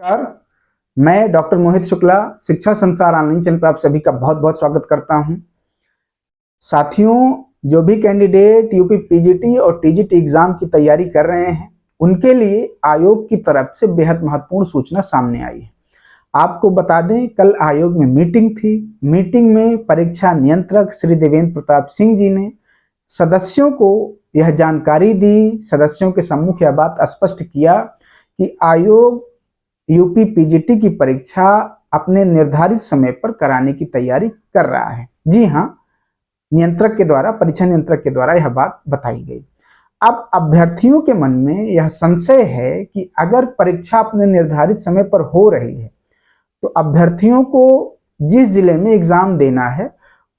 नमस्कार। मैं डॉक्टर मोहित शुक्ला शिक्षा संसार ऑनलाइन चैनल पर आप सभी का बहुत बहुत स्वागत करता हूं। साथियों, जो भी कैंडिडेट यूपी पीजीटी और टीजीटी एग्जाम की तैयारी कर रहे हैं उनके लिए आयोग की तरफ से बेहद महत्वपूर्ण सूचना सामने आई है। आपको बता दें, कल आयोग में मीटिंग थी। मीटिंग में परीक्षा नियंत्रक श्री देवेंद्र प्रताप सिंह जी ने सदस्यों को यह जानकारी दी। सदस्यों के सम्मुख यह बात स्पष्ट किया कि आयोग यूपी पीजीटी की परीक्षा अपने निर्धारित समय पर कराने की तैयारी कर रहा है। जी हाँ, परीक्षा नियंत्रक के द्वारा यह बात बताई गई। अब अभ्यर्थियों के मन में यह संशय है कि अगर परीक्षा अपने निर्धारित समय पर हो रही है तो अभ्यर्थियों को जिस जिले में एग्जाम देना है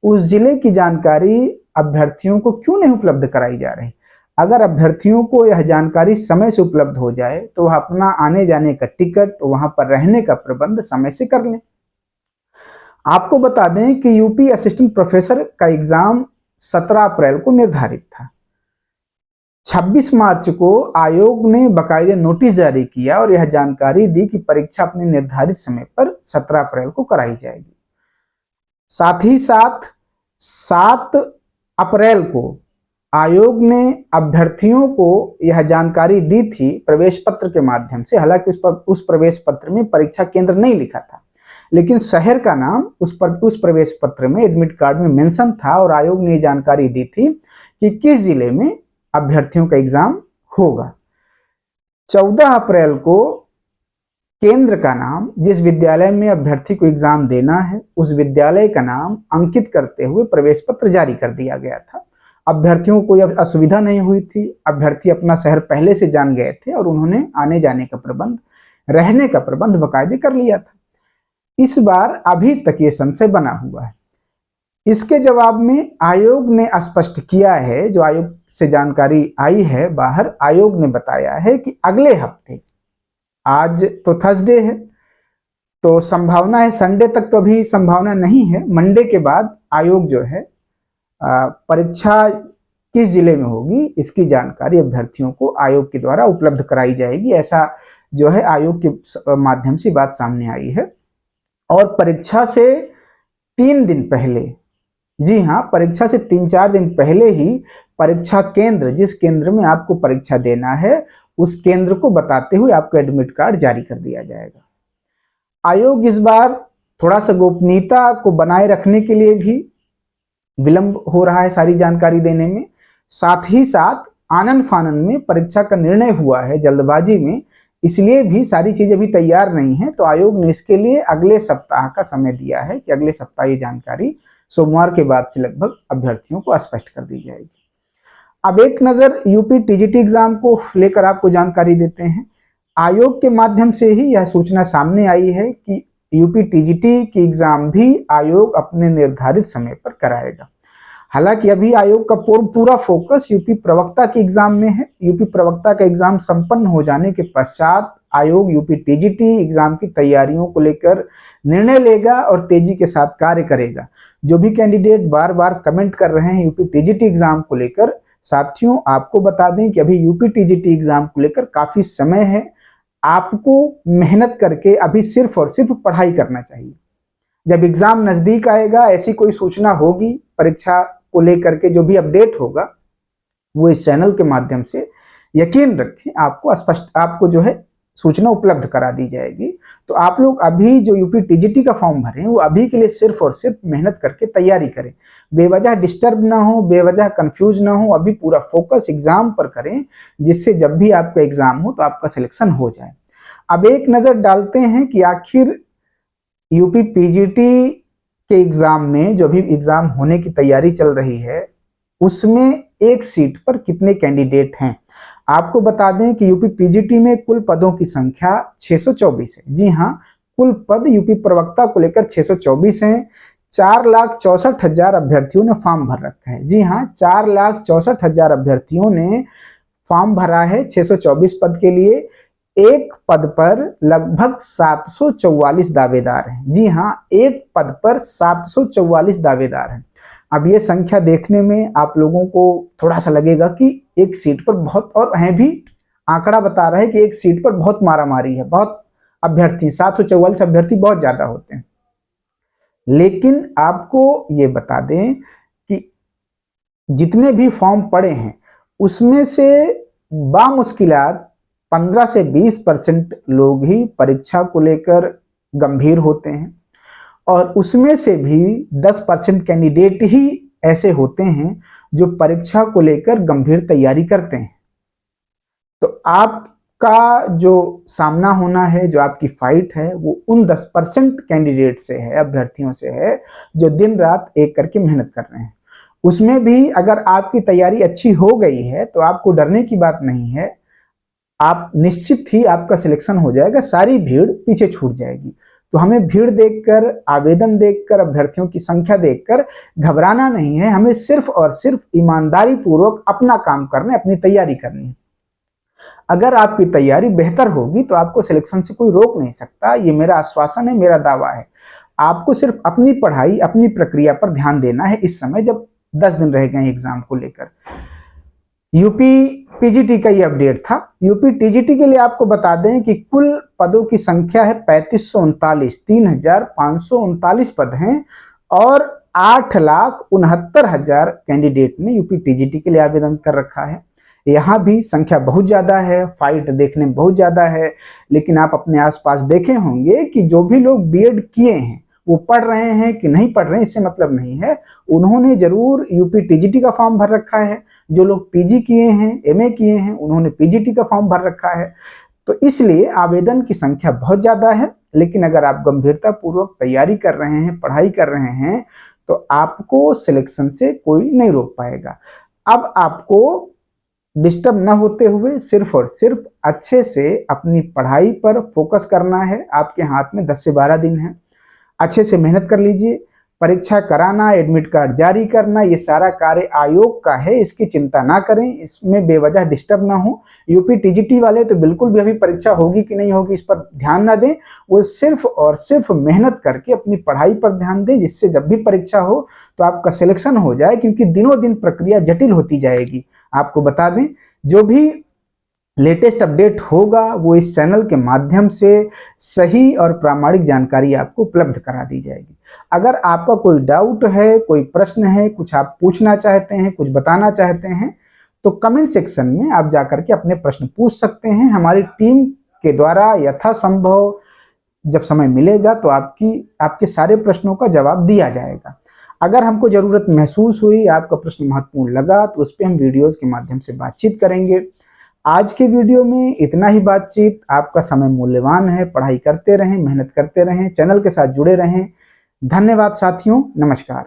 उस जिले की जानकारी अभ्यर्थियों को क्यों नहीं उपलब्ध कराई जा रही। अगर अभ्यर्थियों को यह जानकारी समय से उपलब्ध हो जाए तो वह अपना आने जाने का टिकट, वहां पर रहने का प्रबंध समय से कर लें। आपको बता दें कि यूपी असिस्टेंट प्रोफेसर का एग्जाम 17 अप्रैल को निर्धारित था। 26 मार्च को आयोग ने बाकायदे नोटिस जारी किया और यह जानकारी दी कि परीक्षा अपने निर्धारित समय पर 17 अप्रैल को कराई जाएगी। साथ ही साथ 7 अप्रैल को आयोग ने अभ्यर्थियों को यह जानकारी दी थी प्रवेश पत्र के माध्यम से। हालांकि उस प्रवेश पत्र में परीक्षा केंद्र नहीं लिखा था, लेकिन शहर का नाम उस प्रवेश पत्र में, एडमिट कार्ड में मेंशन था और आयोग ने जानकारी दी थी कि किस जिले में अभ्यर्थियों का एग्जाम होगा। 14 अप्रैल को केंद्र का नाम, जिस विद्यालय में अभ्यर्थी को एग्जाम देना है उस विद्यालय का नाम अंकित करते हुए प्रवेश पत्र जारी कर दिया गया था। अभ्यर्थियों को कोई असुविधा नहीं हुई थी। अभ्यर्थी अपना शहर पहले से जान गए थे और उन्होंने आने जाने का प्रबंध, रहने का प्रबंध बाकायदे कर लिया था। इस बार अभी तक ये संशय बना हुआ है। इसके जवाब में आयोग ने स्पष्ट किया है, जो आयोग से जानकारी आई है बाहर, आयोग ने बताया है कि अगले हफ्ते, आज तो थर्सडे है तो संभावना है संडे तक, तो अभी संभावना नहीं है। मंडे के बाद आयोग जो है परीक्षा किस जिले में होगी इसकी जानकारी अभ्यर्थियों को आयोग के द्वारा उपलब्ध कराई जाएगी। ऐसा जो है आयोग के माध्यम से बात सामने आई है। और परीक्षा से 3 दिन पहले, जी हाँ, परीक्षा से 3-4 दिन पहले ही परीक्षा केंद्र, जिस केंद्र में आपको परीक्षा देना है उस केंद्र को बताते हुए आपका एडमिट कार्ड जारी कर दिया जाएगा। आयोग इस बार थोड़ा सा गोपनीयता को बनाए रखने के लिए भी विलंब हो रहा है सारी जानकारी देने में। साथ ही साथ आनन फानन में परीक्षा का निर्णय हुआ है, जल्दबाजी में, इसलिए भी सारी चीजें अभी तैयार नहीं है। तो आयोग ने इसके लिए अगले सप्ताह का समय दिया है कि अगले सप्ताह ये जानकारी सोमवार के बाद से लगभग अभ्यर्थियों को स्पष्ट कर दी जाएगी। अब एक नजर यूपी टीजीटी एग्जाम को लेकर आपको जानकारी देते हैं। आयोग के माध्यम से ही यह सूचना सामने आई है कि यूपी टीजीटी की एग्जाम भी आयोग अपने निर्धारित समय पर कराएगा। हालांकि अभी आयोग का पूरा फोकस यूपी प्रवक्ता के एग्जाम में है। यूपी प्रवक्ता का एग्जाम संपन्न हो जाने के पश्चात आयोग यूपी टीजीटी एग्जाम की तैयारियों को लेकर निर्णय लेगा और तेजी के साथ कार्य करेगा। जो भी कैंडिडेट बार बार कमेंट कर रहे हैं यूपी टीजीटी एग्जाम को लेकर, साथियों आपको बता दें कि अभी यूपी टीजीटी एग्जाम को लेकर काफी समय है। आपको मेहनत करके अभी सिर्फ और सिर्फ पढ़ाई करना चाहिए। जब एग्जाम नजदीक आएगा, ऐसी कोई सूचना होगी परीक्षा को लेकर के, जो भी अपडेट होगा वो इस चैनल के माध्यम से, यकीन रखें, आपको जो है सूचना उपलब्ध करा दी जाएगी। तो आप लोग अभी जो यूपी टीजीटी का फॉर्म भरें वो अभी के लिए सिर्फ और सिर्फ मेहनत करके तैयारी करें। बेवजह डिस्टर्ब ना हो, बेवजह कंफ्यूज ना हो, अभी पूरा फोकस एग्जाम पर करें, जिससे जब भी आपका एग्जाम हो तो आपका सिलेक्शन हो जाए। अब एक नजर डालते हैं कि आखिर यूपी पीजीटी के एग्जाम में, जो भी एग्जाम होने की तैयारी चल रही है, उसमें एक सीट पर कितने कैंडिडेट हैं। आपको बता दें कि यूपी पीजीटी में कुल पदों की संख्या 624 है। जी हाँ, कुल पद यूपी प्रवक्ता को लेकर 624 हैं। 4,64,000 अभ्यर्थियों ने फॉर्म भर रखा है। जी हाँ, 4,64,000 अभ्यर्थियों ने फॉर्म भरा है 624 पद के लिए। एक पद पर लगभग 744 दावेदार हैं। जी हाँ, एक पद पर 744 दावेदार हैं। अब ये संख्या देखने में आप लोगों को थोड़ा सा लगेगा कि एक सीट पर बहुत, और हैं भी, आंकड़ा बता रहा है कि एक सीट पर बहुत मारामारी है, बहुत अभ्यर्थी, 744 अभ्यर्थी बहुत ज़्यादा होते हैं। लेकिन आपको ये बता दें कि जितने भी फॉर्म पड़े हैं उसमें से बामुश्किलात 15 से 20% लोग ही परीक्षा को लेकर गंभीर होते हैं, और उसमें से भी 10% कैंडिडेट ही ऐसे होते हैं जो परीक्षा को लेकर गंभीर तैयारी करते हैं। तो आपका जो सामना होना है, जो आपकी फाइट है, वो उन 10% कैंडिडेट से है, अभ्यर्थियों से है, जो दिन रात एक करके मेहनत कर रहे हैं। उसमें भी अगर आपकी तैयारी अच्छी हो गई है तो आपको डरने की बात नहीं है, आप निश्चित ही आपका सिलेक्शन हो जाएगा, सारी भीड़ पीछे छूट जाएगी। तो हमें भीड़ देखकर, आवेदन देखकर, अभ्यर्थियों की संख्या देखकर घबराना नहीं है, हमें सिर्फ और सिर्फ ईमानदारी पूर्वक अपना काम करना है, अपनी तैयारी करनी है। अगर आपकी तैयारी बेहतर होगी तो आपको सिलेक्शन से कोई रोक नहीं सकता, ये मेरा आश्वासन है, मेरा दावा है। आपको सिर्फ अपनी पढ़ाई, अपनी प्रक्रिया पर ध्यान देना है इस समय, जब 10 दिन रह गए एग्जाम को लेकर। यूपी पीजीटी का ये अपडेट था। यूपी टीजीटी के लिए आपको बता दें कि कुल पदों की संख्या है 3539, 3539 पद हैं, और 8,69,000 कैंडिडेट ने यूपी टीजीटी के लिए आवेदन कर रखा है। यहाँ भी संख्या बहुत ज़्यादा है, फाइट देखने में बहुत ज़्यादा है, लेकिन आप अपने आसपास देखे होंगे कि जो भी लोग बीएड किए हैं वो पढ़ रहे हैं कि नहीं पढ़ रहे हैं इससे मतलब नहीं है, उन्होंने जरूर यूपी टीजीटी का फॉर्म भर रखा है। जो लोग पीजी किए हैं, एमए किए हैं, उन्होंने पीजीटी का फॉर्म भर रखा है। तो इसलिए आवेदन की संख्या बहुत ज़्यादा है, लेकिन अगर आप गंभीरता पूर्वक तैयारी कर रहे हैं, पढ़ाई कर रहे हैं, तो आपको सिलेक्शन से कोई नहीं रोक पाएगा। अब आपको डिस्टर्ब ना होते हुए सिर्फ और सिर्फ अच्छे से अपनी पढ़ाई पर फोकस करना है। आपके हाथ में 10 से 12 दिन है, अच्छे से मेहनत कर लीजिए। परीक्षा कराना, एडमिट कार्ड जारी करना, ये सारा कार्य आयोग का है, इसकी चिंता ना करें, इसमें बेवजह डिस्टर्ब ना हो। यूपी टीजीटी वाले तो बिल्कुल भी अभी परीक्षा होगी कि नहीं होगी इस पर ध्यान ना दें, वो सिर्फ और सिर्फ मेहनत करके अपनी पढ़ाई पर ध्यान दें, जिससे जब भी परीक्षा हो तो आपका सिलेक्शन हो जाए, क्योंकि दिनों दिन प्रक्रिया जटिल होती जाएगी। आपको बता दें, जो भी लेटेस्ट अपडेट होगा वो इस चैनल के माध्यम से सही और प्रामाणिक जानकारी आपको उपलब्ध करा दी जाएगी। अगर आपका कोई डाउट है, कोई प्रश्न है, कुछ आप पूछना चाहते हैं, कुछ बताना चाहते हैं, तो कमेंट सेक्शन में आप जाकर के अपने प्रश्न पूछ सकते हैं। हमारी टीम के द्वारा यथासंभव जब समय मिलेगा तो आपके सारे प्रश्नों का जवाब दिया जाएगा। अगर हमको ज़रूरत महसूस हुई, आपका प्रश्न महत्वपूर्ण लगा, तो उस पर हम वीडियोज़ के माध्यम से बातचीत करेंगे। आज के वीडियो में इतना ही बातचीत। आपका समय मूल्यवान है, पढ़ाई करते रहें, मेहनत करते रहें, चैनल के साथ जुड़े रहें। धन्यवाद साथियों, नमस्कार।